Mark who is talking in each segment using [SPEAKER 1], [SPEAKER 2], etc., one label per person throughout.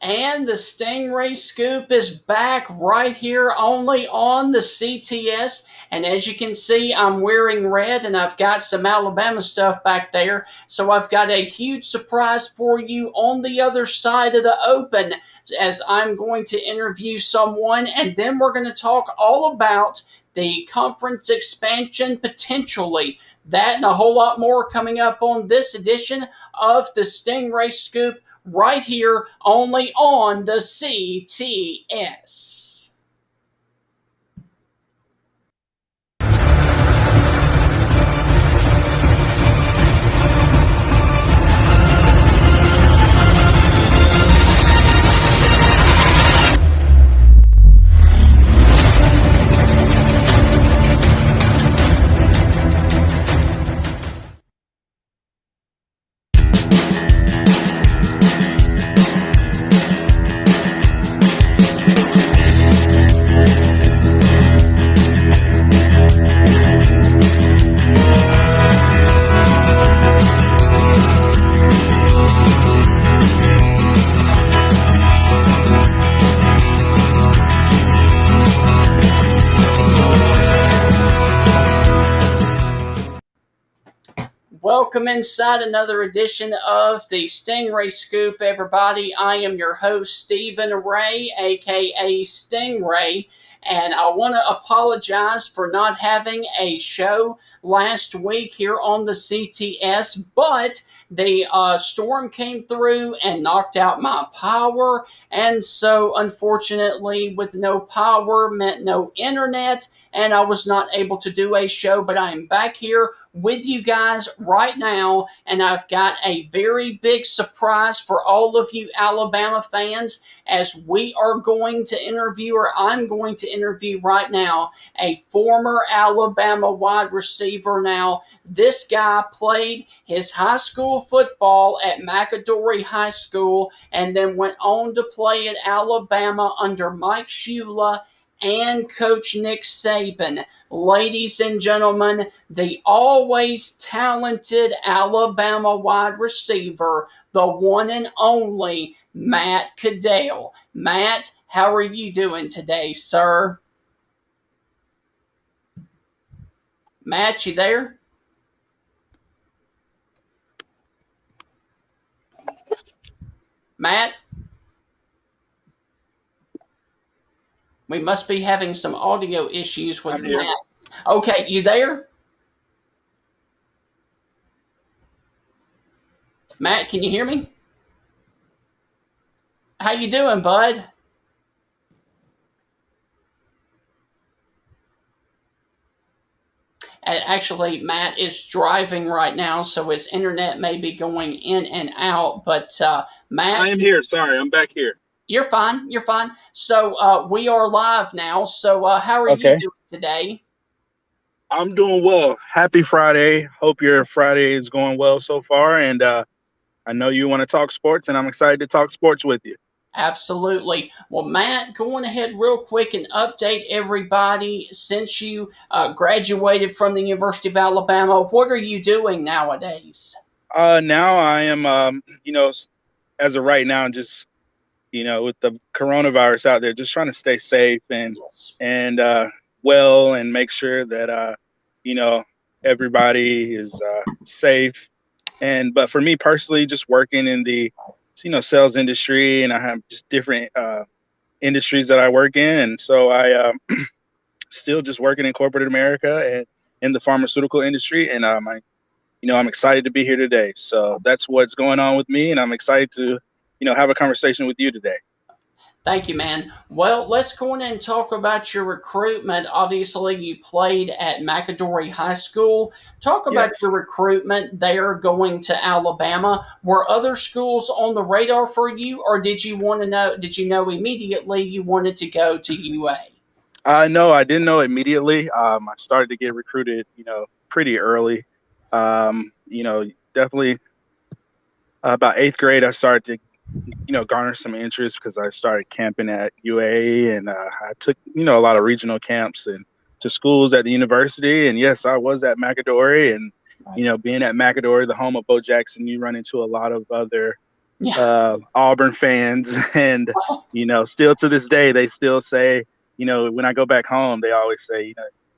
[SPEAKER 1] And the Stingray Scoop is back right here only on the CTS. And as you can see, I'm wearing red and I've got some Alabama stuff back there. So I've got a huge surprise for you on the other side of the open as I'm going to interview someone. And then we're going to talk all about the conference expansion potentially. That and a whole lot more coming up on this edition of the Stingray Scoop right here only on the CTS. Welcome inside another edition of the Stingray Scoop, everybody. I am your host, Stephen Ray, aka Stingray, and I want to apologize for not having a show last week here on the CTS, but the storm came through and knocked out my power, and so unfortunately, with no power meant no internet, and I was not able to do a show, but I am back here with you guys right now, and I've got a very big surprise for all of you Alabama fans as we are going to interview, or I'm going to interview right now, a former Alabama wide receiver. Now, this guy played his high school football at McAdory High School and then went on to play at Alabama under Mike Shula and Coach Nick Saban. Ladies and gentlemen, the always talented Alabama wide receiver, the one and only Matt Caddell. Matt, how are you doing today, sir? Matt, you there? Matt? We must be having some audio issues with Matt. Okay, you there? Matt, can you hear me? How you doing, bud? Actually, Matt is driving right now, so his internet may be going in and out. But Matt,
[SPEAKER 2] I am here. Sorry, I'm back here.
[SPEAKER 1] You're fine. You're fine. So we are live now. So how are you doing today?
[SPEAKER 2] I'm doing well. Happy Friday. Hope your Friday is going well so far. And I know you want to talk sports, and I'm excited to talk sports with you.
[SPEAKER 1] Absolutely. Well, Matt, going ahead real quick and update everybody. Since you graduated from the University of Alabama, what are you doing nowadays?
[SPEAKER 2] Now I am, as of right now, just, with the coronavirus out there, just trying to stay safe and well, and make sure that, everybody is safe. But for me personally, just working in the sales industry, and I have just different industries that I work in, and so I still just working in corporate America and in the pharmaceutical industry, and I'm excited to be here today. So that's what's going on with me, and I'm excited to have a conversation with you today.
[SPEAKER 1] Thank you, man. Well, let's go in and talk about your recruitment. Obviously, you played at McAdory High School. Talk about your recruitment there going to Alabama. Were other schools on the radar for you, or did you know immediately you wanted to go to UA?
[SPEAKER 2] No, I didn't know immediately. I started to get recruited, pretty early. Definitely about 8th grade, I started to garner some interest because I started camping at UA, and I took, a lot of regional camps and to schools at the university. And yes, I was at McAdory, and, being at McAdory, the home of Bo Jackson, you run into a lot of other,
[SPEAKER 1] Yeah.
[SPEAKER 2] Auburn fans, and still to this day they still say, when I go back home, they always say,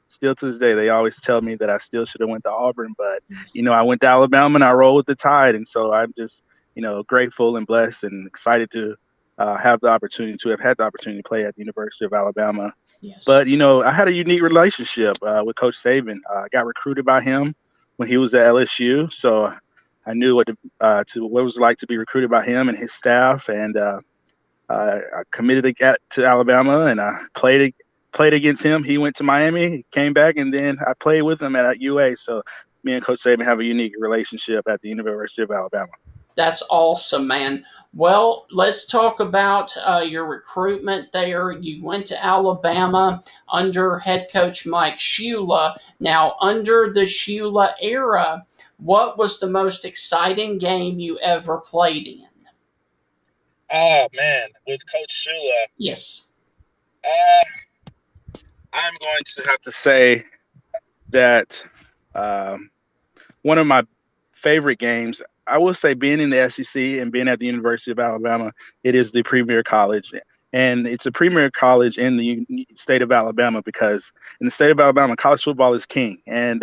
[SPEAKER 2] still to this day they always tell me that I still should have went to Auburn, but I went to Alabama and I rolled with the tide, and so I'm just grateful and blessed and excited to have had the opportunity to play at the University of Alabama.
[SPEAKER 1] Yes.
[SPEAKER 2] But I had a unique relationship with Coach Saban. I got recruited by him when he was at LSU, so I knew what it was like to be recruited by him and his staff, and I committed to Alabama, and I played against him. He went to Miami, came back, and then I played with him at UA. So me and Coach Saban have a unique relationship at the University of Alabama.
[SPEAKER 1] That's awesome, man. Well, let's talk about your recruitment there. You went to Alabama under head coach Mike Shula. Now, under the Shula era, what was the most exciting game you ever played in?
[SPEAKER 2] Oh man, with Coach Shula,
[SPEAKER 1] Yes.
[SPEAKER 2] I'm going to have to say that one of my favorite games, I will say, being in the SEC and being at the University of Alabama, it is the premier college. And it's a premier college in the state of Alabama because in the state of Alabama, college football is king. And,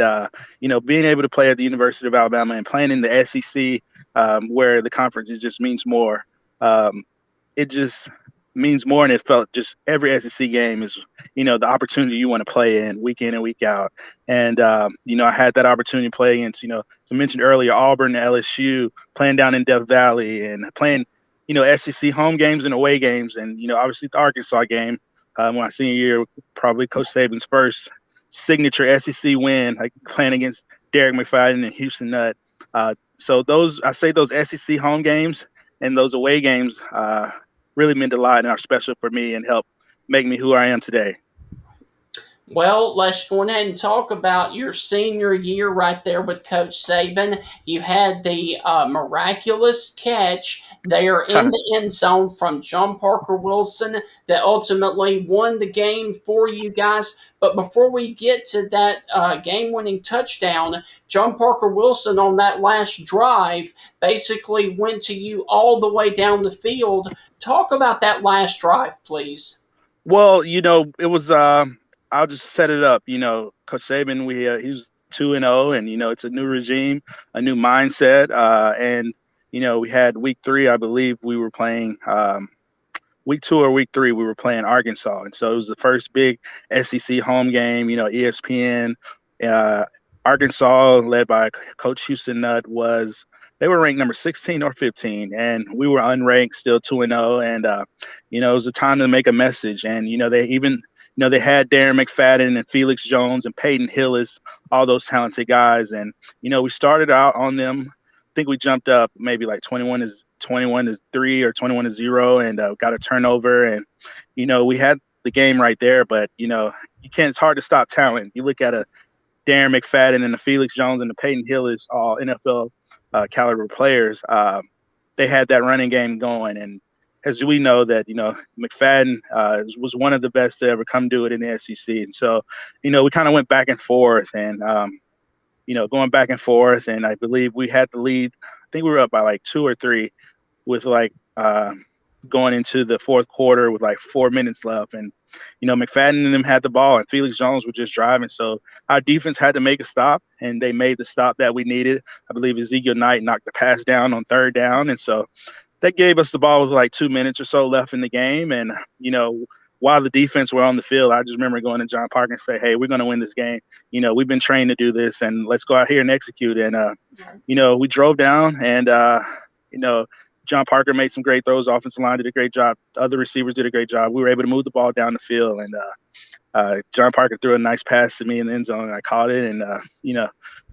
[SPEAKER 2] being able to play at the University of Alabama and playing in the SEC, where the conference just means more, it just means more. And it felt just every SEC game is, the opportunity you want to play in and week out. And, I had that opportunity to play against, as I mentioned earlier, Auburn and LSU, playing down in Death Valley and playing, SEC home games and away games. And, obviously the Arkansas game, my senior year, probably Coach Saban's first signature SEC win, like playing against Derek McFadden and Houston Nutt. So those SEC home games and those away games really meant a lot and are special for me and help make me who I am today.
[SPEAKER 1] Well, let's go ahead and talk about your senior year right there with Coach Saban. You had the miraculous catch there in the end zone from John Parker Wilson that ultimately won the game for you guys. But before we get to that game-winning touchdown, John Parker Wilson on that last drive basically went to you all the way down the field. Talk about that last drive, please.
[SPEAKER 2] Well, it was. I'll just set it up. Coach Saban, he's 2-0, and it's a new regime, a new mindset, and we had week 3, I believe we were playing. Week 2 or week 3, we were playing Arkansas, and so it was the first big SEC home game. ESPN, Arkansas, led by Coach Houston Nutt, they were ranked number 16 or 15, and we were unranked, still 2-0, and it was a time to make a message. And they even they had Darren McFadden and Felix Jones and Peyton Hillis, all those talented guys, and we started out on them. I think we jumped up maybe like 21-3 or 21-0, and got a turnover, and we had the game right there. But you can't. It's hard to stop talent. You look at a Darren McFadden and the Felix Jones and the Peyton Hillis, all NFL caliber players. They had that running game going, and as we know that McFadden was one of the best to ever come do it in the SEC, and so we kind of went back and forth, and going back and forth, and I believe we had the lead. I think we were up by like 2 or 3 with going into the fourth quarter with like 4 minutes left, and McFadden and them had the ball, and Felix Jones were just driving. So our defense had to make a stop, and they made the stop that we needed. I believe Ezekiel Knight knocked the pass down on 3rd down, and so that gave us the ball with like 2 minutes or so left in the game. And while the defense were on the field, I just remember going to John Parker and say, "Hey, we're going to win this game. We've been trained to do this, and let's go out here and execute." And we drove down, and John Parker made some great throws. Offensive line did a great job. The other receivers did a great job. We were able to move the ball down the field, and John Parker threw a nice pass to me in the end zone, and I caught it. And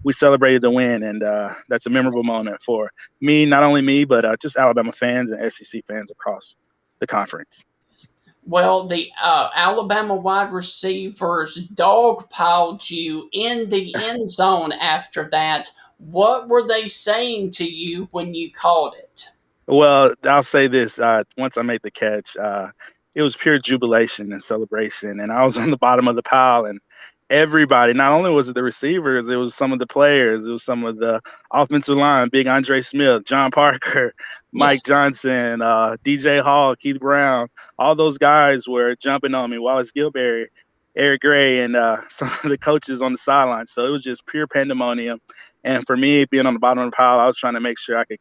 [SPEAKER 2] we celebrated the win, and that's a memorable moment for me, not only me, but just Alabama fans and SEC fans across the conference.
[SPEAKER 1] Well, the Alabama wide receivers dogpiled you in the end zone after that. What were they saying to you when you caught it?
[SPEAKER 2] Well, I'll say this. Once I made the catch, it was pure jubilation and celebration. And I was on the bottom of the pile, and, everybody. Not only was it the receivers, it was some of the players, it was some of the offensive line, Big Andre Smith, John Parker, Mike
[SPEAKER 1] Yes.
[SPEAKER 2] Johnson, DJ Hall, Keith Brown. All those guys were jumping on me. Wallace Gilberry, Eric Gray, and some of the coaches on the sideline. So it was just pure pandemonium. And for me, being on the bottom of the pile, I was trying to make sure I could,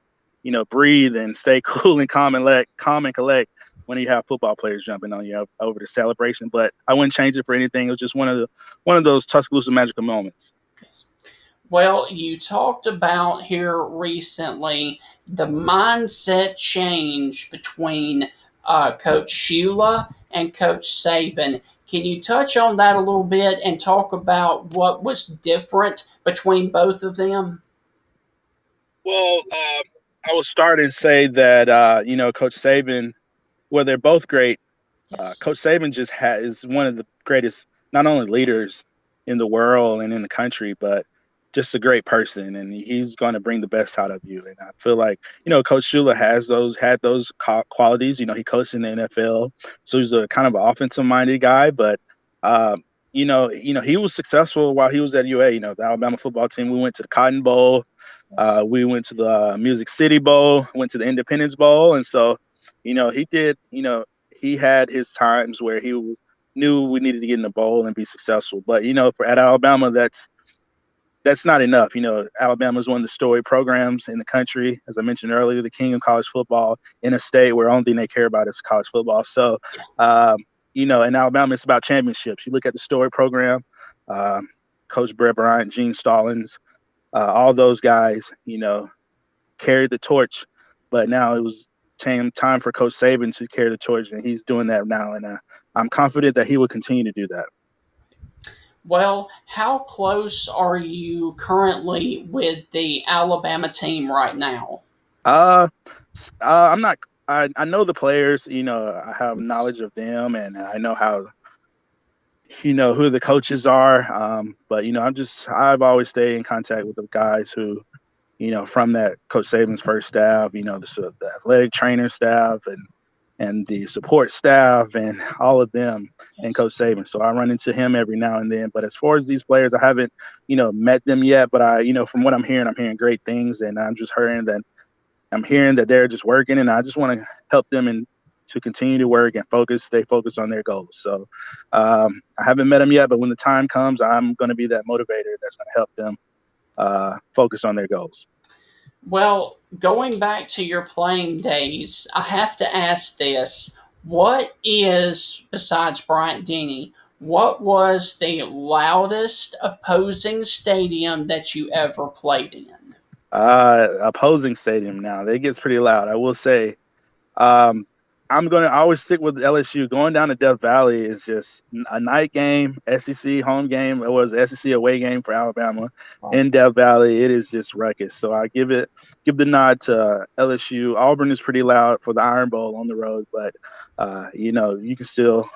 [SPEAKER 2] breathe and stay cool and calm and collect when you have football players jumping on you over the celebration. But I wouldn't change it for anything. It was just one of those Tuscaloosa magical moments.
[SPEAKER 1] Yes. Well, you talked about here recently the mindset change between Coach Shula and Coach Saban. Can you touch on that a little bit and talk about what was different between both of them?
[SPEAKER 2] Well, I will start and say that Coach Saban, well, they're both great.
[SPEAKER 1] Yes.
[SPEAKER 2] Coach Saban is one of the greatest, not only leaders in the world and in the country, but just a great person, and he's going to bring the best out of you. And I feel like Coach Shula had those qualities. He coached in the NFL, so he's a kind of an offensive minded guy. But he was successful while he was at UA. The Alabama football team. We went to the Cotton Bowl. We went to the Music City Bowl. Went to the Independence Bowl, and so he did. He had his times where he knew we needed to get in the bowl and be successful. But at Alabama, that's not enough. Alabama is one of the storied programs in the country. As I mentioned earlier, the king of college football in a state where only thing they care about is college football. So, in Alabama, it's about championships. You look at the storied program, Coach Brett Bryant, Gene Stallings, all those guys, carried the torch. But now it was time for Coach Saban to carry the torch, and he's doing that now. And I'm confident that he will continue to do that.
[SPEAKER 1] Well, how close are you currently with the Alabama team right now?
[SPEAKER 2] I'm not. I know the players. I have knowledge of them, and I know how. Who the coaches are. But I've always stayed in contact with the guys who, from that Coach Saban's first staff. The athletic trainer staff and the support staff and all of them and Coach Saban. So I run into him every now and then. But as far as these players, I haven't, met them yet. But from what I'm hearing great things. And I'm hearing that they're just working, and I just want to help them and to continue to work and stay focused on their goals. So I haven't met them yet, but when the time comes, I'm going to be that motivator that's going to help them focus on their goals.
[SPEAKER 1] Well, going back to your playing days, I have to ask this. What is, besides Bryant Denny, what was the loudest opposing stadium that you ever played in?
[SPEAKER 2] Opposing stadium now. It gets pretty loud. I will say I always stick with LSU. Going down to Death Valley is just a night game, SEC home game. It was SEC away game for Alabama in Death Valley. It is just ruckus. So I give the nod to LSU. Auburn is pretty loud for the Iron Bowl on the road, but you can still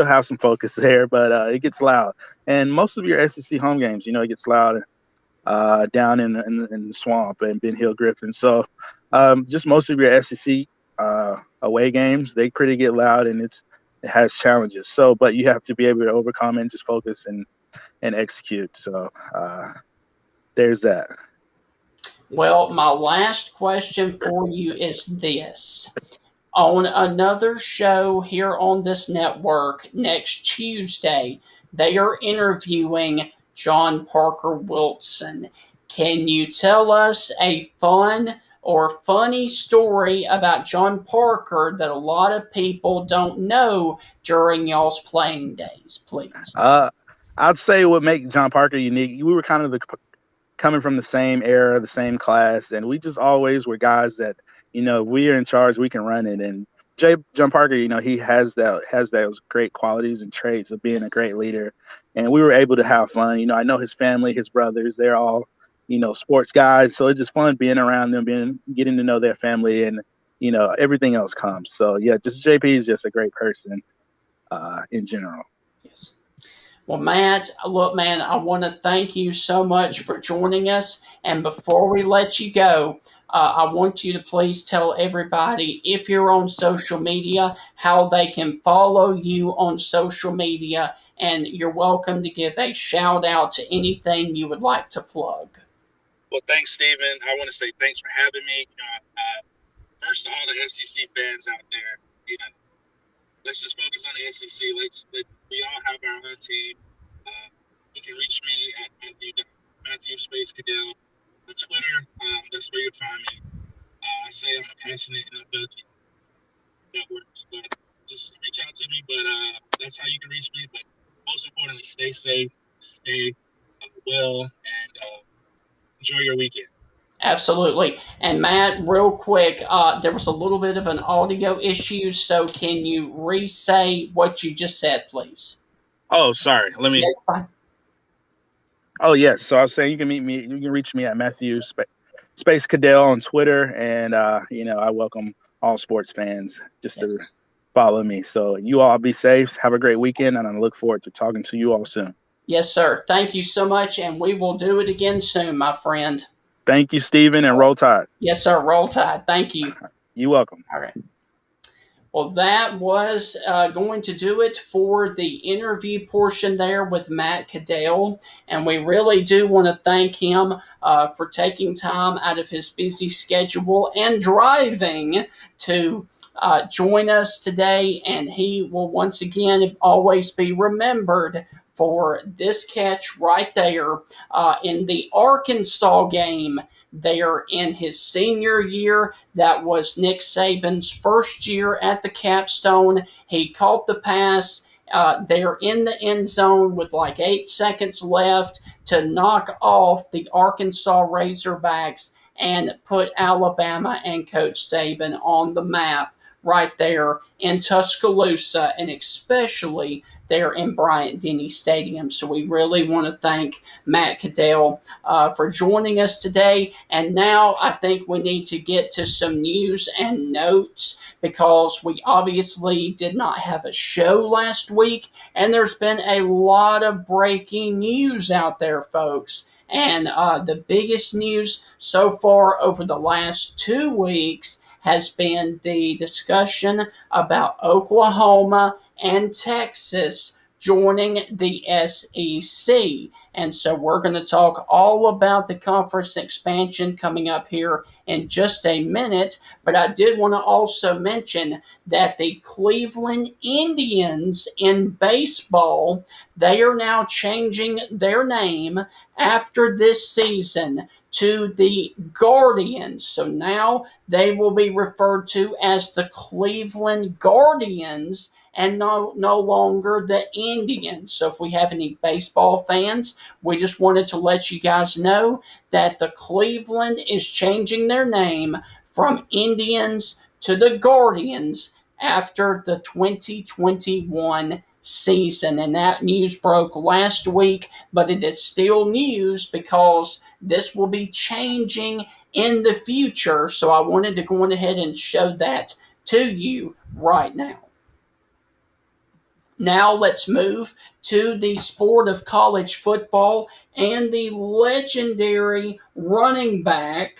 [SPEAKER 2] have some focus there. But it gets loud, and most of your SEC home games, it gets loud down in the swamp and Ben Hill Griffin. So just most of your SEC away games, they pretty get loud, and it has challenges. So, but you have to be able to overcome and just focus and execute. So there's that.
[SPEAKER 1] Well, my last question for you is this. On another show here on this network next Tuesday, they are interviewing John Parker Wilson. Can you tell us a fun or funny story about John Parker that a lot of people don't know during y'all's playing days, please?
[SPEAKER 2] I'd say what makes John Parker unique, we were kind of coming from the same era, the same class, and we just always were guys that, we are in charge, we can run it. And John Parker, he has those great qualities and traits of being a great leader. And we were able to have fun. I know his family, his brothers, they're all, sports guys. So it's just fun being around them, getting to know their family, and, everything else comes. So yeah, just JP is just a great person in general.
[SPEAKER 1] Yes. Well, Matt, look, man, I want to thank you so much for joining us. And before we let you go, I want you to please tell everybody, if you're on social media, how they can follow you on social media and you're welcome to give a shout out to anything you would like to plug.
[SPEAKER 2] Well, thanks, Stephen. I want to say thanks for having me. First to all the SEC fans out there, let's just focus on the SEC. We all have our own team. You can reach me at Matthew Space Caddell on Twitter. That's where you'll find me. I say I'm a passionate NFL team. That works, but just reach out to me. But that's how you can reach me. But most importantly, stay safe, stay well, and enjoy your weekend.
[SPEAKER 1] Absolutely. And Matt, real quick, there was a little bit of an audio issue, so can you re-say what you just said, please?
[SPEAKER 2] Oh, sorry. Let me.
[SPEAKER 1] Yeah, fine.
[SPEAKER 2] Oh, yes. So I was saying you can reach me at Matthew Space Caddell on Twitter, and I welcome all sports fans just to follow me. So you all be safe. Have a great weekend, and I look forward to talking to you all soon.
[SPEAKER 1] Yes, sir. Thank you so much, and we will do it again soon, my friend.
[SPEAKER 2] Thank you, Stephen, and Roll Tide.
[SPEAKER 1] Yes, sir. Roll Tide. Thank you.
[SPEAKER 2] You're welcome.
[SPEAKER 1] All right. Well, that was going to do it for the interview portion there with Matt Caddell. And we really do want to thank him for taking time out of his busy schedule and driving to join us today. And he will once again always be remembered for this catch right there in the Arkansas game there in his senior year. That was Nick Saban's first year at the Capstone. He caught the pass there in the end zone with like 8 seconds left to knock off the Arkansas Razorbacks and put Alabama and Coach Saban on the map right there in Tuscaloosa, and especially there in Bryant-Denny Stadium. So we really want to thank Matt Caddell for joining us today. And now I think we need to get to some news and notes, because we obviously did not have a show last week, and there's been a lot of breaking news out there, folks. And the biggest news so far over the last 2 weeks has been the discussion about Oklahoma and Texas joining the SEC. And so we're going to talk all about the conference expansion coming up here in just a minute. But I did want to also mention that the Cleveland Indians in baseball, they are now changing their name after this season to the Guardians. So now they will be referred to as the Cleveland Guardians and no longer the Indians. So if we have any baseball fans, we just wanted to let you guys know that the Cleveland is changing their name from Indians to the Guardians after the 2021 season. And that news broke last week, but it is still news because this will be changing in the future. So I wanted to go ahead and show that to you right now. Now let's move to the sport of college football and the legendary running back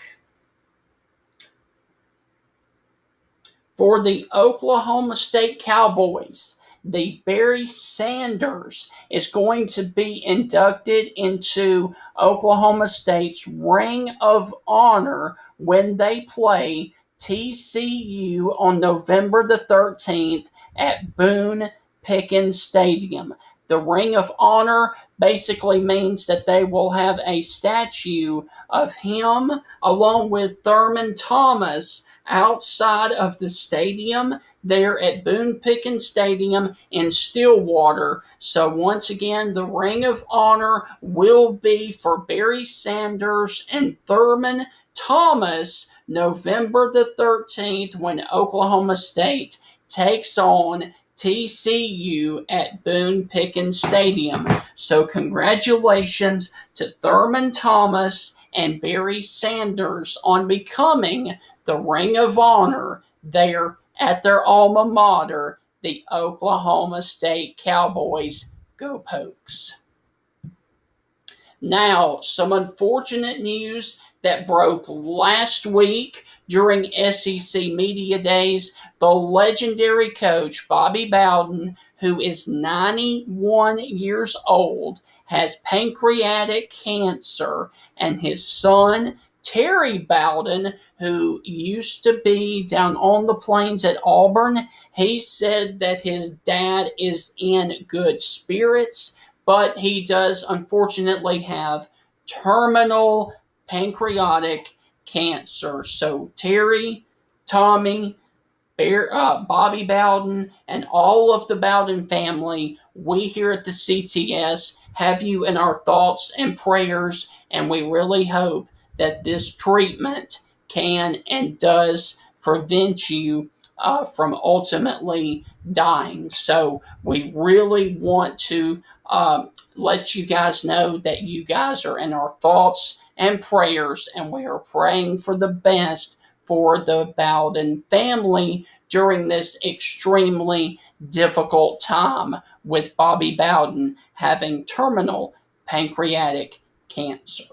[SPEAKER 1] for the Oklahoma State Cowboys. The Barry Sanders is going to be inducted into Oklahoma State's Ring of Honor when they play TCU on November the 13th at Boone Pickens Stadium. The Ring of Honor basically means that they will have a statue of him along with Thurman Thomas outside of the stadium there at Boone Pickens Stadium in Stillwater. So once again, the Ring of Honor will be for Barry Sanders and Thurman Thomas November the 13th when Oklahoma State takes on TCU at Boone Pickens Stadium. So congratulations to Thurman Thomas and Barry Sanders on becoming the Ring of Honor there at their alma mater, the Oklahoma State Cowboys. Go Pokes. Now, some unfortunate news that broke last week during SEC Media Days. The legendary coach, Bobby Bowden, who is 91 years old, has pancreatic cancer, and his son, Terry Bowden, who used to be down on the plains at Auburn, he said that his dad is in good spirits, but he does unfortunately have terminal pancreatic cancer. So Terry, Tommy, Bobby Bowden, and all of the Bowden family, we here at the CTS have you in our thoughts and prayers, and we really hope that this treatment can and does prevent you from ultimately dying. So we really want to let you guys know that you guys are in our thoughts and prayers, and we are praying for the best for the Bowden family during this extremely difficult time with Bobby Bowden having terminal pancreatic cancer.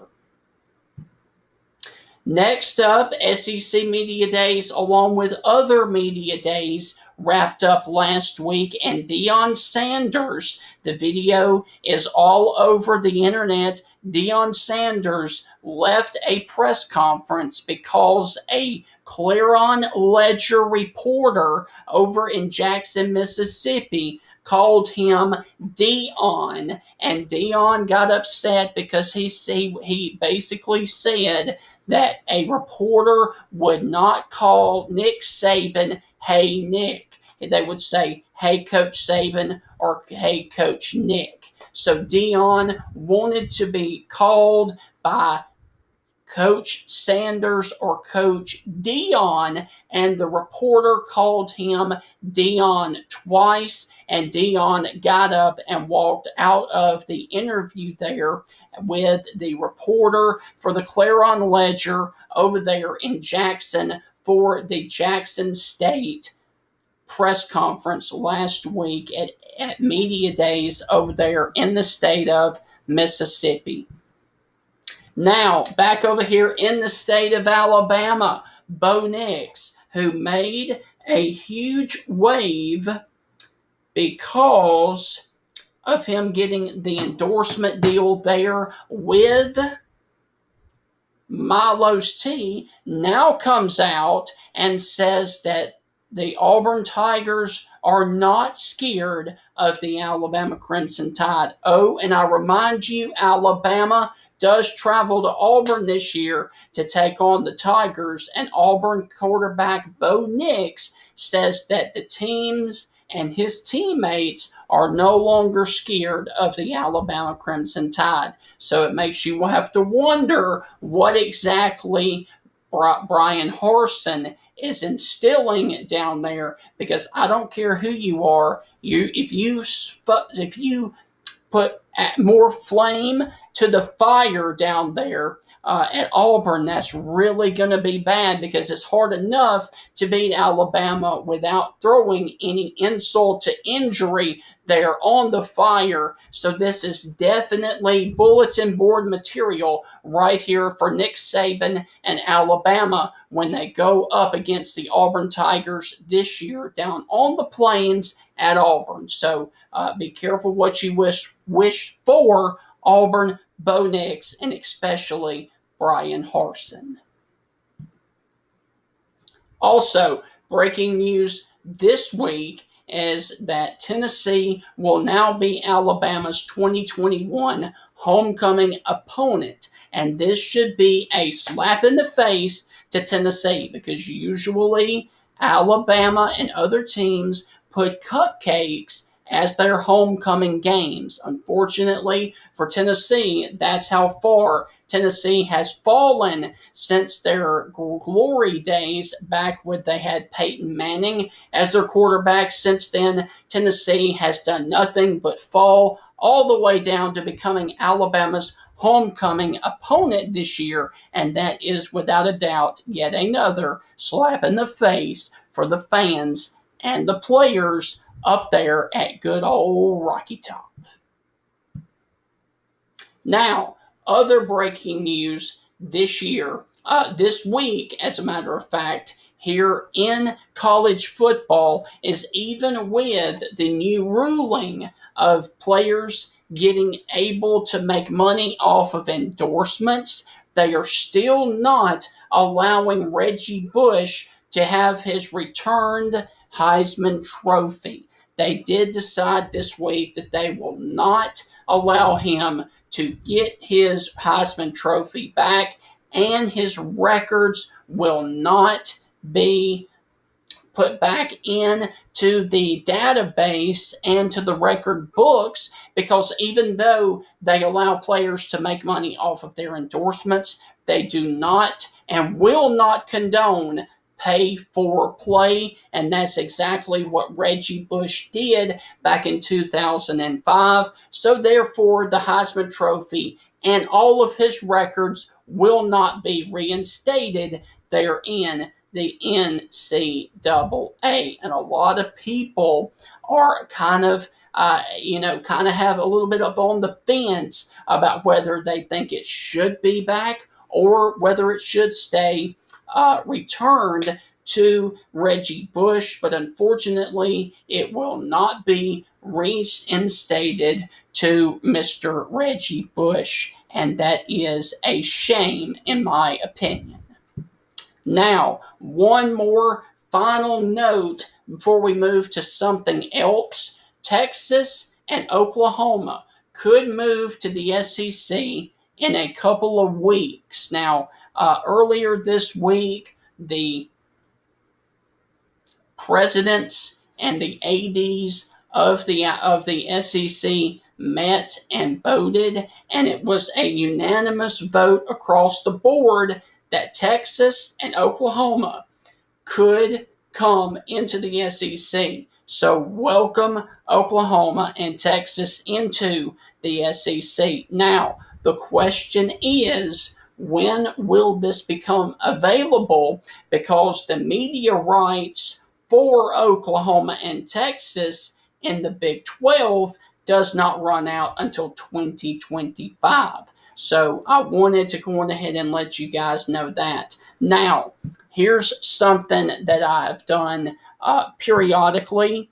[SPEAKER 1] Next up, SEC Media Days, along with other media days, wrapped up last week, and Deion Sanders, the video is all over the internet. Deion Sanders left a press conference because a Clarion Ledger reporter over in Jackson, Mississippi, called him Deion, and Deion got upset because he basically said that a reporter would not call Nick Saban, "Hey Nick." They would say, "Hey Coach Saban," or "Hey Coach Nick." So Deion wanted to be called by Coach Sanders or Coach Deion, and the reporter called him Deion twice, and Deion got up and walked out of the interview there with the reporter for the Clarion Ledger over there in Jackson for the Jackson State press conference last week at Media Days over there in the state of Mississippi. Now, back over here in the state of Alabama, Bo Nix, who made a huge wave because of him getting the endorsement deal there with Milo's Tea, now comes out and says that the Auburn Tigers are not scared of the Alabama Crimson Tide. Oh, and I remind you, Alabama does travel to Auburn this year to take on the Tigers, and Auburn quarterback Bo Nix says that the teams and his teammates are no longer scared of the Alabama Crimson Tide. So it makes you have to wonder what exactly Brian Harsin is instilling down there, because I don't care who you are, if you put more flame to the fire down there at Auburn, that's really going to be bad, because it's hard enough to beat Alabama without throwing any insult to injury there on the fire. So this is definitely bulletin board material right here for Nick Saban and Alabama when they go up against the Auburn Tigers this year down on the plains at Auburn. So be careful what you wish for Auburn, Bo Nix, and especially Brian Harsin. Also, breaking news this week is that Tennessee will now be Alabama's 2021 homecoming opponent. And this should be a slap in the face to Tennessee, because usually Alabama and other teams put cupcakes as their homecoming games. Unfortunately for Tennessee, that's how far Tennessee has fallen since their glory days back when they had Peyton Manning as their quarterback. Since then, Tennessee has done nothing but fall all the way down to becoming Alabama's homecoming opponent this year, and that is without a doubt yet another slap in the face for the fans and the players up there at good old Rocky Top. Now, other breaking news this year, this week, as a matter of fact, here in college football, is even with the new ruling of players getting able to make money off of endorsements, they are still not allowing Reggie Bush to have his returned Heisman Trophy. They did decide this week that they will not allow him to get his Heisman Trophy back, and his records will not be put back in to the database and to the record books, because even though they allow players to make money off of their endorsements, they do not and will not condone pay for play, and that's exactly what Reggie Bush did back in 2005. So therefore, the Heisman Trophy and all of his records will not be reinstated therein the NCAA. And a lot of people are kind of have a little bit up on the fence about whether they think it should be back or whether it should stay returned to Reggie Bush. But unfortunately, it will not be reinstated to Mr. Reggie Bush. And that is a shame, in my opinion. Now, one more final note before we move to something else. Texas and Oklahoma could move to the SEC in a couple of weeks. Now, earlier this week, the presidents and the ADs of the SEC met and voted, and it was a unanimous vote across the board that Texas and Oklahoma could come into the SEC. So welcome Oklahoma and Texas into the SEC. Now, the question is, when will this become available? Because the media rights for Oklahoma and Texas in the Big 12 does not run out until 2025. So I wanted to go ahead and let you guys know that. Now, here's something that I've done periodically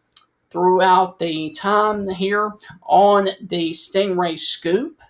[SPEAKER 1] throughout the time here on the Stingray Scoop.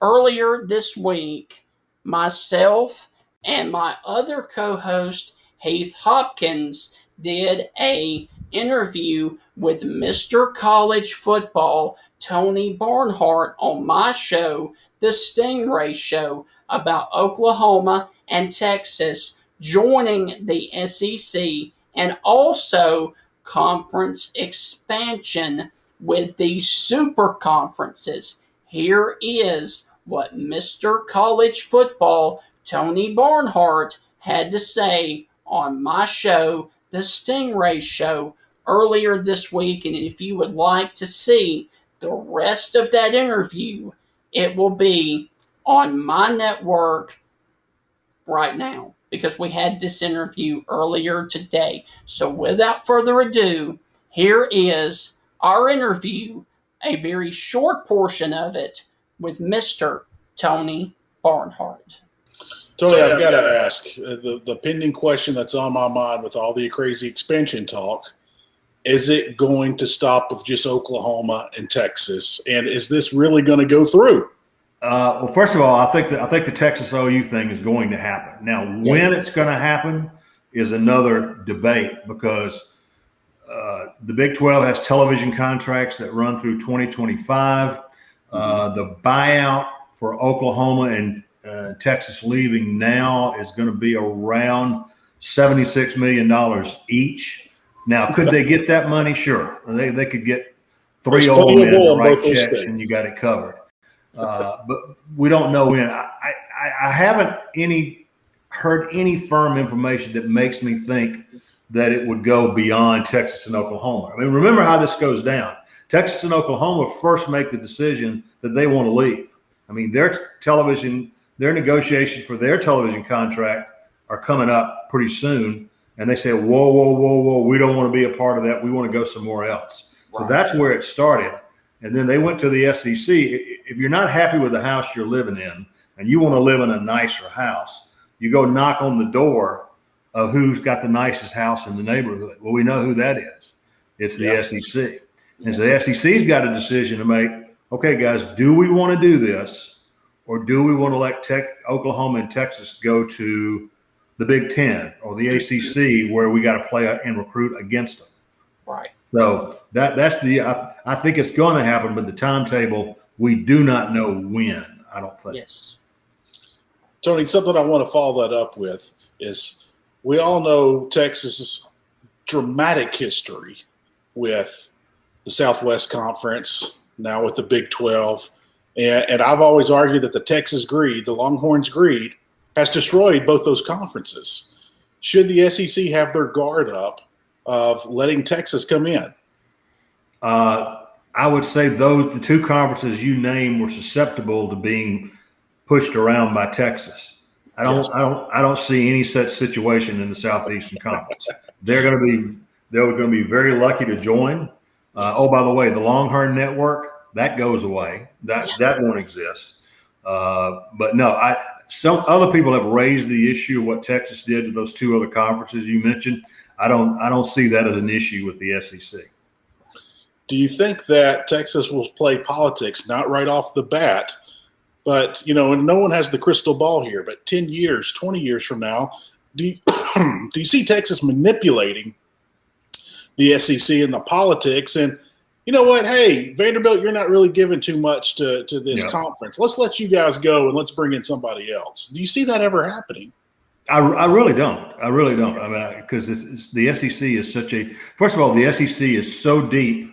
[SPEAKER 1] Earlier this week, myself and my other co-host, Heath Hopkins, did a interview with Mr. College Football Tony Barnhart on my show, The Stingray Show, about Oklahoma and Texas joining the SEC and also conference expansion with these super conferences. Here is what Mr. College Football Tony Barnhart had to say on my show, The Stingray Show, earlier this week. And if you would like to see the rest of that interview, it will be on my network right now, because we had this interview earlier today. So without further ado, here is our interview, a very short portion of it, with Mr. Tony Barnhart.
[SPEAKER 3] Tony, I've got to ask, the pending question that's on my mind with all the crazy expansion talk, is it going to stop with just Oklahoma and Texas? And is this really going to go through?
[SPEAKER 4] Well, first of all, I think the Texas OU thing is going to happen. Now, when it's going to happen is another debate, because the Big 12 has television contracts that run through 2025. The buyout for Oklahoma and Texas leaving now is going to be around $76 million each. Now, could they get that money? Sure. They could get three old men to write checks and you got it covered. But we don't know when. I haven't heard any firm information that makes me think that it would go beyond Texas and Oklahoma. I mean, remember how this goes down. Texas and Oklahoma first make the decision that they want to leave. I mean, their negotiations for their television contract are coming up pretty soon. And they say, whoa, we don't want to be a part of that. We want to go somewhere else. Right. So that's where it started. And then they went to the SEC. If you're not happy with the house you're living in, and you want to live in a nicer house, you go knock on the door of who's got the nicest house in the neighborhood. Well, we know who that is. It's the SEC. And so the SEC's got a decision to make. Okay, guys, do we want to do this, or do we want to let Oklahoma and Texas go to the Big Ten or the ACC, where we got to play and recruit against them?
[SPEAKER 1] Right.
[SPEAKER 4] So that's I think it's going to happen, but the timetable, we do not know when. I don't think.
[SPEAKER 1] Yes.
[SPEAKER 3] Tony, something I want to follow that up with is we all know Texas's dramatic history with the Southwest Conference, now with the Big 12. And I've always argued that the Texas greed, the Longhorns' greed, has destroyed both those conferences. Should the SEC have their guard up of letting Texas come in?
[SPEAKER 4] I would say the two conferences you named were susceptible to being pushed around by Texas. I don't see any such situation in the Southeastern Conference. They're going to be very lucky to join. Oh, by the way, the Longhorn Network, that goes away. That won't exist. But no, some other people have raised the issue of what Texas did to those two other conferences you mentioned. I don't see that as an issue with the SEC.
[SPEAKER 3] Do you think that Texas will play politics, not right off the bat, but, and no one has the crystal ball here, but 10 years, 20 years from now, do you see Texas manipulating the SEC and the politics? And you know what? Hey, Vanderbilt, you're not really giving too much to this conference. Let's let you guys go and let's bring in somebody else. Do you see that ever happening?
[SPEAKER 4] I really don't. I mean, because the SEC is first of all, the SEC is so deep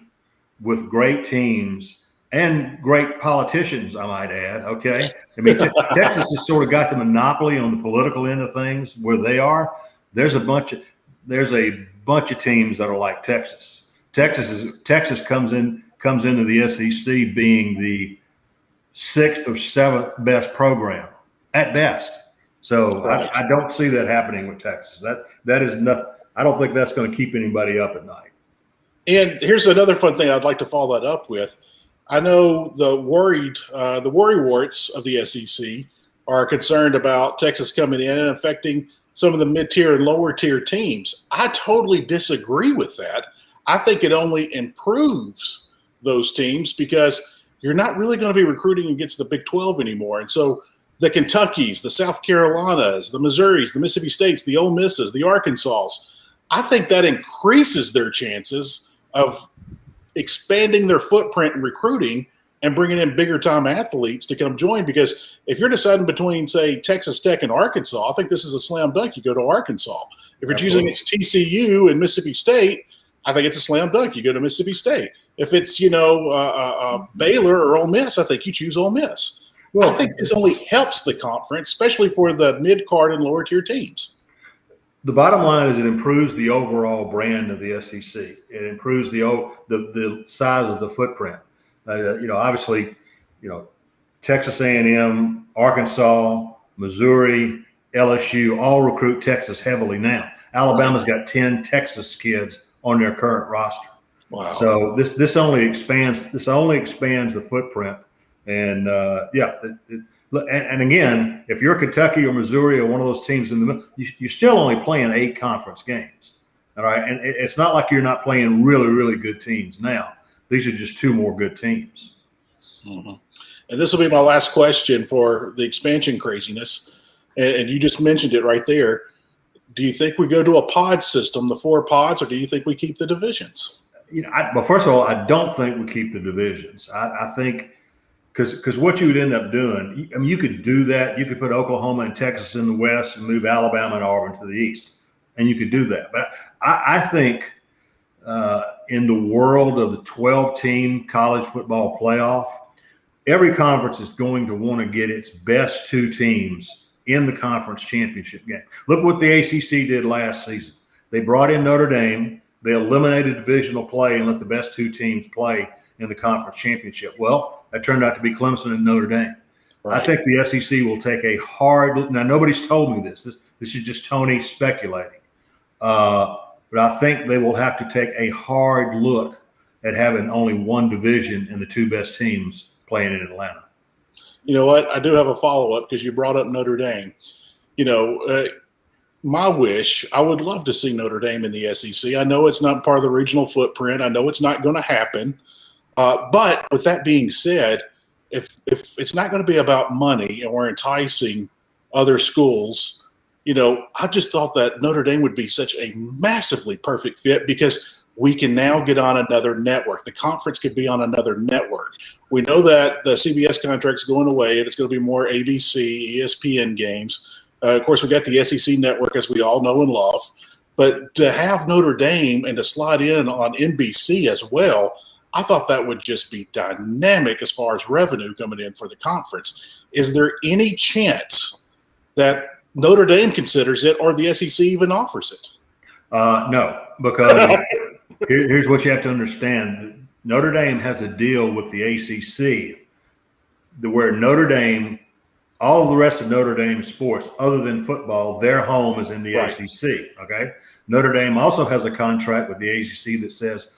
[SPEAKER 4] with great teams and great politicians, I might add. Okay. I mean, Texas has sort of got the monopoly on the political end of things where they are. There's a bunch of teams that are like Texas. Texas comes into the SEC being the 6th or 7th best program at best. So right. I don't see that happening with Texas. That is nothing. I don't think that's going to keep anybody up at night.
[SPEAKER 3] And here's another fun thing I'd like to follow that up with. I know the worrywarts of the SEC are concerned about Texas coming in and affecting some of the mid-tier and lower-tier teams. I totally disagree with that. I think it only improves those teams because you're not really going to be recruiting against the Big 12 anymore. And so the Kentuckys, the South Carolinas, the Missouris, the Mississippi States, the Ole Misses, the Arkansas, I think that increases their chances of expanding their footprint in recruiting and bringing in bigger time athletes to come join. Because if you're deciding between, say, Texas Tech and Arkansas, I think this is a slam dunk. You go to Arkansas. If you're choosing TCU and Mississippi State, I think it's a slam dunk. You go to Mississippi State. If it's, Baylor or Ole Miss, I think you choose Ole Miss. Well, I think this only helps the conference, especially for the mid-card and lower-tier teams.
[SPEAKER 4] The bottom line is it improves the overall brand of the SEC. It improves the size of the footprint. Obviously, Texas A&M, Arkansas, Missouri, LSU all recruit Texas heavily now. Alabama's got 10 Texas kids on their current roster.
[SPEAKER 3] Wow!
[SPEAKER 4] So this only expands the footprint. And and again, if you're Kentucky or Missouri or one of those teams in the middle, you're still only playing 8 conference games. All right. And it's not like you're not playing really, really good teams now. These are just 2 more good teams.
[SPEAKER 3] Mm-hmm. And this will be my last question for the expansion craziness. And you just mentioned it right there. Do you think we go to a pod system, the 4 pods, or do you think we keep the divisions?
[SPEAKER 4] Well, first of all, I don't think we keep the divisions. I think because what you would end up doing, I mean, you could do that. You could put Oklahoma and Texas in the West and move Alabama and Auburn to the East, and you could do that. But I think in the world of the 12-team college football playoff, every conference is going to want to get its best 2 teams in the conference championship game. Look what the ACC did last season. They brought in Notre Dame. They eliminated divisional play and let the best 2 teams play in the conference championship. Well, that turned out to be Clemson and Notre Dame. Right. I think the SEC will take a hard look. Now, nobody's told me this. This is just Tony speculating. But I think they will have to take a hard look at having only 1 division and the 2 best teams playing in Atlanta.
[SPEAKER 3] You know what? I do have a follow-up because you brought up Notre Dame. My wish, I would love to see Notre Dame in the SEC. I know it's not part of the regional footprint. I know it's not going to happen. But with that being said, if it's not going to be about money and we're enticing other schools, I just thought that Notre Dame would be such a massively perfect fit because we can now get on another network. The conference could be on another network. We know that the CBS contract's going away and it's going to be more ABC, ESPN games. Of course, we got the SEC network, as we all know and love. But to have Notre Dame and to slide in on NBC as well, I thought that would just be dynamic as far as revenue coming in for the conference. Is there any chance that Notre Dame considers it or the SEC even offers it?
[SPEAKER 4] No, because here's what you have to understand. Notre Dame has a deal with the ACC where Notre Dame – all of the rest of Notre Dame sports, other than football, their home is in the ACC, okay? Notre Dame also has a contract with the ACC that says,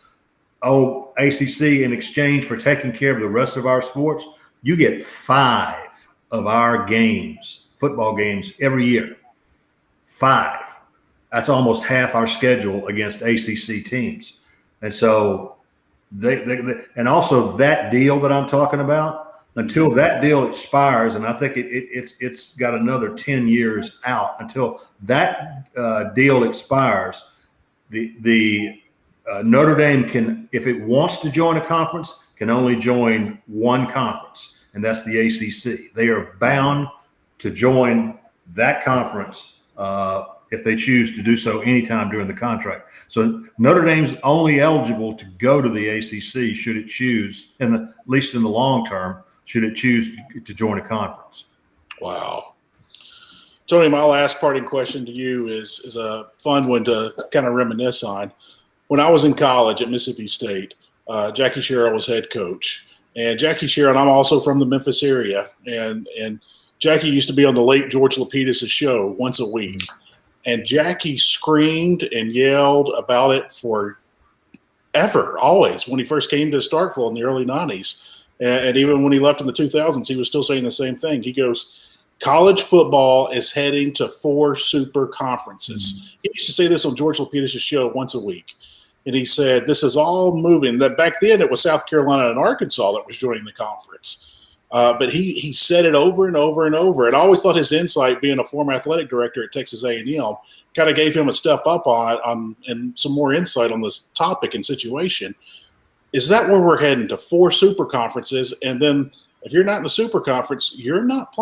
[SPEAKER 4] ACC, in exchange for taking care of the rest of our sports, you get 5 of our games, football games, every year. 5. That's almost half our schedule against ACC teams. And so and also that deal that I'm talking about, until that deal expires, and I think it's got another 10 years out until that deal expires. The Notre Dame can, if it wants to join a conference, can only join one conference, and that's the ACC. They are bound to join that conference if they choose to do so anytime during the contract. So Notre Dame's only eligible to go to the ACC should it choose, at least in the long term, should it choose to join a conference.
[SPEAKER 3] Wow. Tony, my last parting question to you is a fun one to kind of reminisce on. When I was in college at Mississippi State, Jackie Sherrill was head coach. And Jackie Sherrill, I'm also from the Memphis area, and Jackie used to be on the late George Lapidus' show once a week. And Jackie screamed and yelled about it forever, always, when he first came to Starkville in the early 90s. And even when he left in the 2000s, he was still saying the same thing. He goes, college football is heading to 4 super conferences. He used to say this on George Lapidus' show once a week. And he said, this is all moving. That back then it was South Carolina and Arkansas that was joining the conference. But he said it over and over and over. And I always thought his insight, being a former athletic director at Texas A&M, kind of gave him a step up on and some more insight on this topic and situation. Is that where we're heading, to 4 super conferences? And then if you're not in the super conference, you're not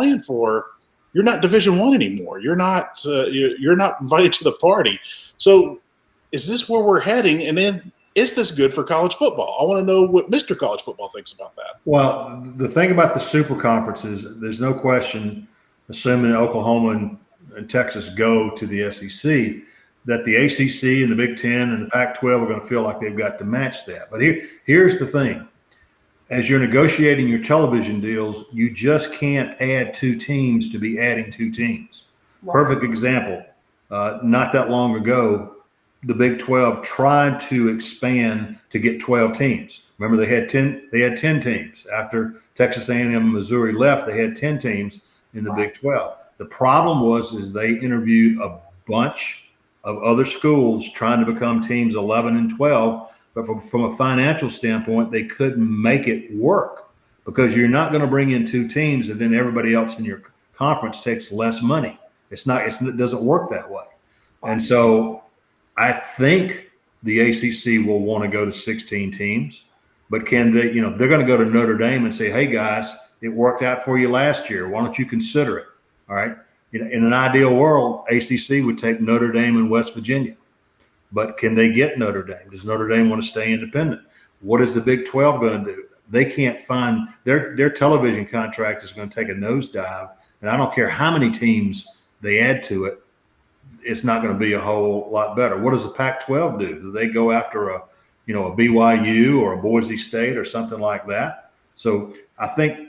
[SPEAKER 3] Division I anymore. You're not invited to the party. So is this where we're heading? And then is this good for college football? I want to know what Mr. College Football thinks about that.
[SPEAKER 4] Well, the thing about the super conferences, there's no question, assuming Oklahoma and Texas go to the SEC, that the ACC and the Big Ten and the Pac-12 are going to feel like they've got to match that. But here's the thing. As you're negotiating your television deals, you just can't add 2 teams to be adding 2 teams. Wow. Perfect example. Not that long ago, the Big 12 tried to expand to get 12 teams. Remember, they had 10 teams. After Texas A&M and Missouri left, they had 10 teams in the Big 12. The problem was they interviewed a bunch of other schools trying to become teams 11 and 12, but from a financial standpoint, they couldn't make it work because you're not going to bring in 2 teams and then everybody else in your conference takes less money. It doesn't work that way. And so I think the ACC will want to go to 16 teams, but can they, they're going to go to Notre Dame and say, hey guys, it worked out for you last year. Why don't you consider it? All right. In an ideal world, ACC would take Notre Dame and West Virginia. But can they get Notre Dame? Does Notre Dame want to stay independent? What is the Big 12 going to do? They can't find their television contract is going to take a nosedive. And I don't care how many teams they add to it, it's not going to be a whole lot better. What does the Pac-12 do? Do they go after a BYU or a Boise State or something like that? So I think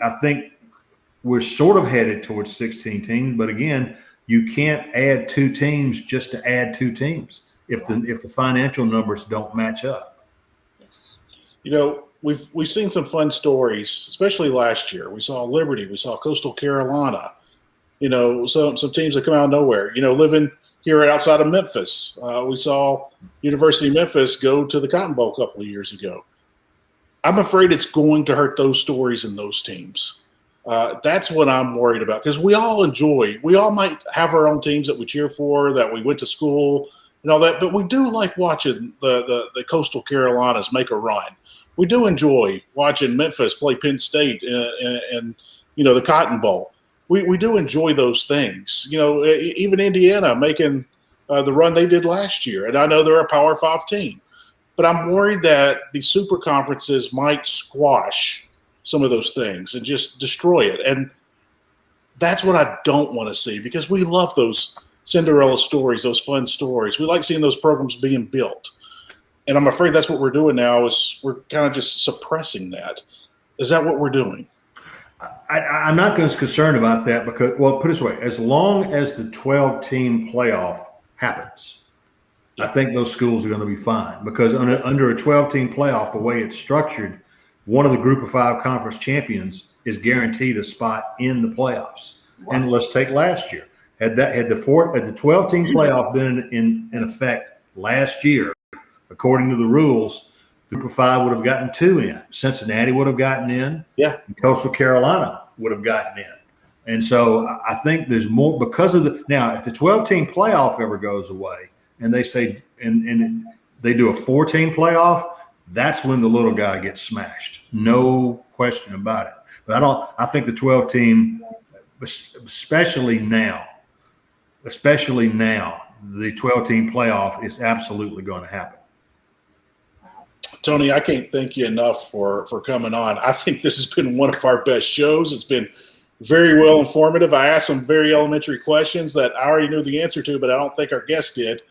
[SPEAKER 4] we're sort of headed towards 16 teams, but again, you can't add 2 teams just to add 2 teams if the financial numbers don't match up.
[SPEAKER 3] Yes. we've seen some fun stories, especially last year. We saw Liberty, we saw Coastal Carolina. Some teams that come out of nowhere. Living here outside of Memphis, we saw University of Memphis go to the Cotton Bowl a couple of years ago. I'm afraid it's going to hurt those stories and those teams. That's what I'm worried about, because we all might have our own teams that we cheer for, that we went to school and all that, but we do like watching the Coastal Carolinas make a run. We do enjoy watching Memphis play Penn State and the Cotton Bowl. We do enjoy those things. Even Indiana making the run they did last year, and I know they're a Power 5 team. But I'm worried that the super conferences might squash some of those things and just destroy it. And that's what I don't want to see, because we love those Cinderella stories, those fun stories. We like seeing those programs being built. And I'm afraid that's what we're doing now, is we're kind of just suppressing that. Is that what we're doing?
[SPEAKER 4] I'm not as concerned about that because, well, put it this way, as long as the 12-team playoff happens, I think those schools are going to be fine, because under a 12-team playoff, the way it's structured, one of the Group of 5 conference champions is guaranteed a spot in the playoffs. Wow. And let's take last year. Had the 12-team playoff been in effect last year, according to the rules, Group of 5 would have gotten 2 in. Cincinnati would have gotten in. Yeah. And Coastal Carolina would have gotten in. And so I think there's more because of now, if the 12-team playoff ever goes away, and they say, and they do a 4-team playoff, that's when the little guy gets smashed. No question about it. But I think the 12-team, especially now, the 12-team playoff is absolutely going to happen.
[SPEAKER 3] Tony, I can't thank you enough for coming on. I think this has been one of our best shows. It's been very well informative. I asked some very elementary questions that I already knew the answer to, but I don't think our guest did.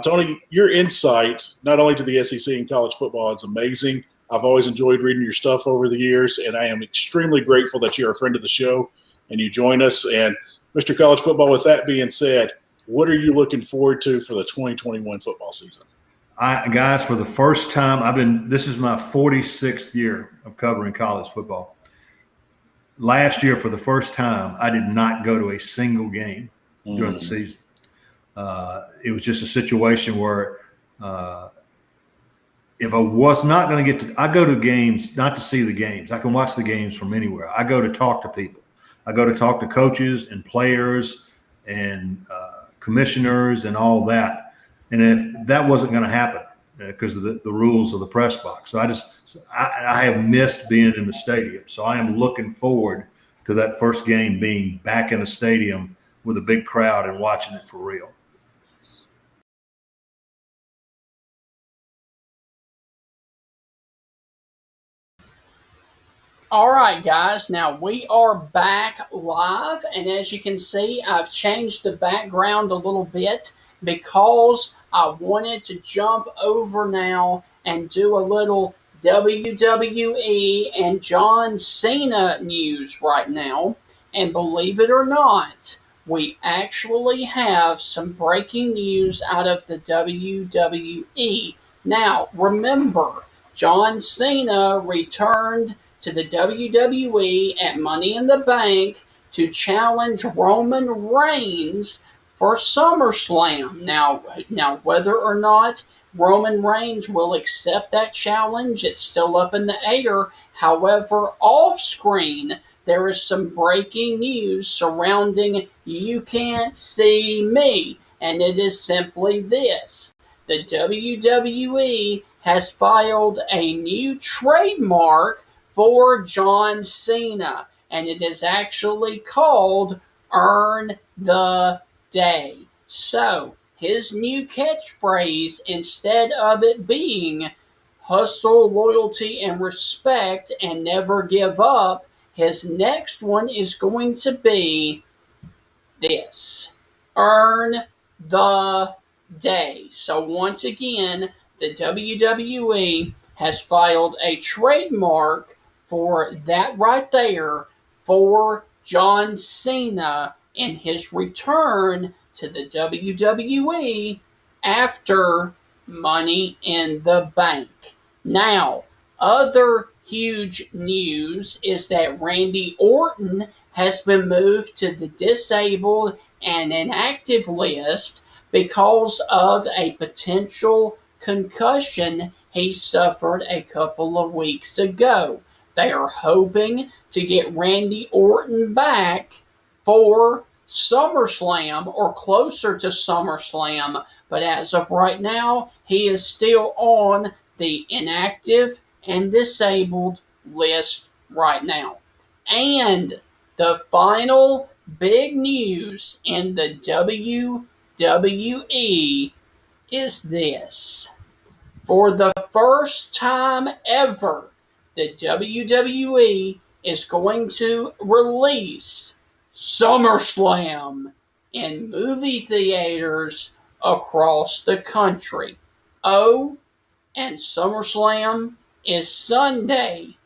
[SPEAKER 3] Tony, your insight, not only to the SEC and college football, is amazing. I've always enjoyed reading your stuff over the years, and I am extremely grateful that you're a friend of the show and you join us. And Mr. College Football, with that being said, what are you looking forward to for the 2021 football season?
[SPEAKER 4] Guys, for the first time, this is my 46th year of covering college football. Last year, for the first time, I did not go to a single game during the season. It was just a situation where if I was not going to get to – I go to games not to see the games. I can watch the games from anywhere. I go to talk to people. I go to talk to coaches and players and commissioners and all that. And if that wasn't going to happen because of the rules of the press box. So I have missed being in the stadium. So I am looking forward to that first game being back in a stadium with a big crowd and watching it for real.
[SPEAKER 1] All right, guys, now we are back live, and as you can see, I've changed the background a little bit because I wanted to jump over now and do a little WWE and John Cena news right now. And believe it or not, we actually have some breaking news out of the WWE. Now, remember, John Cena returned to the WWE at Money in the Bank to challenge Roman Reigns for SummerSlam. Now, whether or not Roman Reigns will accept that challenge, it's still up in the air. However, off screen, there is some breaking news surrounding You Can't See Me, and it is simply this. The WWE has filed a new trademark for John Cena, and it is actually called Earn the Day. So, his new catchphrase, instead of it being hustle, loyalty, and respect, and never give up, his next one is going to be this. Earn the Day. So once again, the WWE has filed a trademark for that right there for John Cena in his return to the WWE after Money in the Bank. Now, Other huge news is that Randy Orton has been moved to the disabled and inactive list because of a potential concussion he suffered a couple of weeks ago. They are hoping to get Randy Orton back for SummerSlam or closer to SummerSlam, but as of right now, he is still on the inactive and disabled list right now. And the final big news in the WWE is this. For the first time ever, the WWE is going to release SummerSlam in movie theaters across the country. Oh, and SummerSlam is Sunday,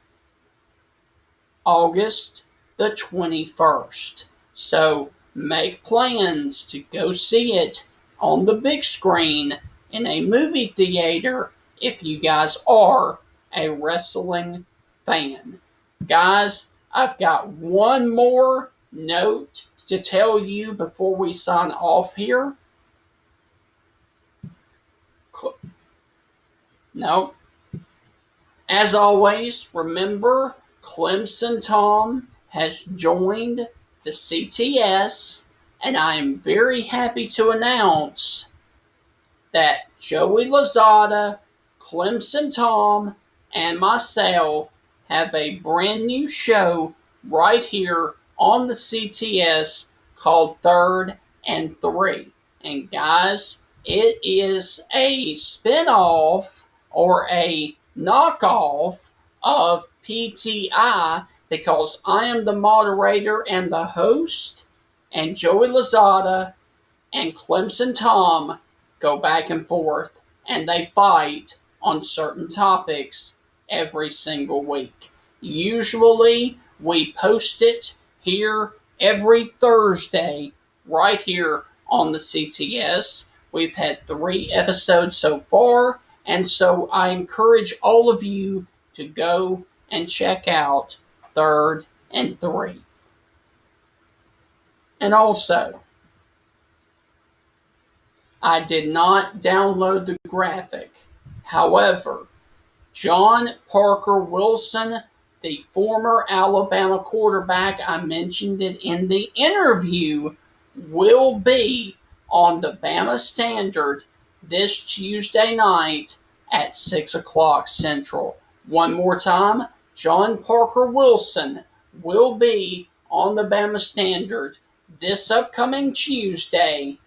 [SPEAKER 1] August the 21st. So make plans to go see it on the big screen in a movie theater if you guys are a wrestling fan. Guys, I've got one more note to tell you before we sign off here. No. As always, remember, Clemson Tom has joined the CTS, and I am very happy to announce that Joey Lozada, Clemson Tom, and myself have a brand new show right here on the CTS called Third and Three. And guys, it is a spin-off or a knockoff of PTI because I am the moderator and the host, and Joey Lozada and Clemson Tom go back and forth, and they fight on certain topics every single week. Usually, we post it here every Thursday, right here on the CTS. We've had 3 episodes so far, and so I encourage all of you to go and check out Third and Three. And also, I did not download the graphic. However, John Parker Wilson, the former Alabama quarterback, I mentioned it in the interview, will be on the Bama Standard this Tuesday night at 6 o'clock Central. One more time, John Parker Wilson will be on the Bama Standard this upcoming Tuesday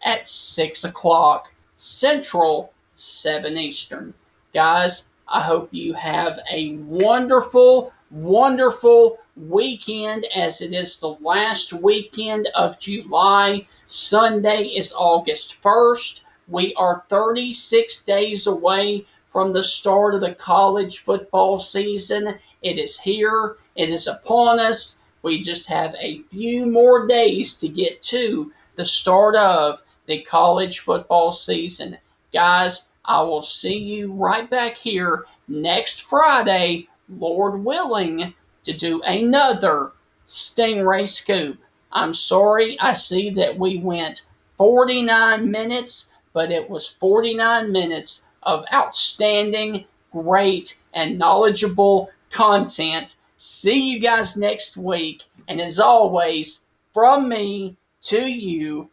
[SPEAKER 1] at 6 o'clock Central, 7 Eastern. Guys, I hope you have a wonderful, wonderful weekend as it is the last weekend of July. Sunday is August 1st. We are 36 days away from the start of the college football season. It is here. It is upon us. We just have a few more days to get to the start of the college football season. Guys, I will see you right back here next Friday, Lord willing, to do another Stingray Scoop. I'm sorry, I see that we went 49 minutes, but it was 49 minutes of outstanding, great, and knowledgeable content. See you guys next week, and as always, from me to you,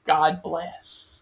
[SPEAKER 1] God bless.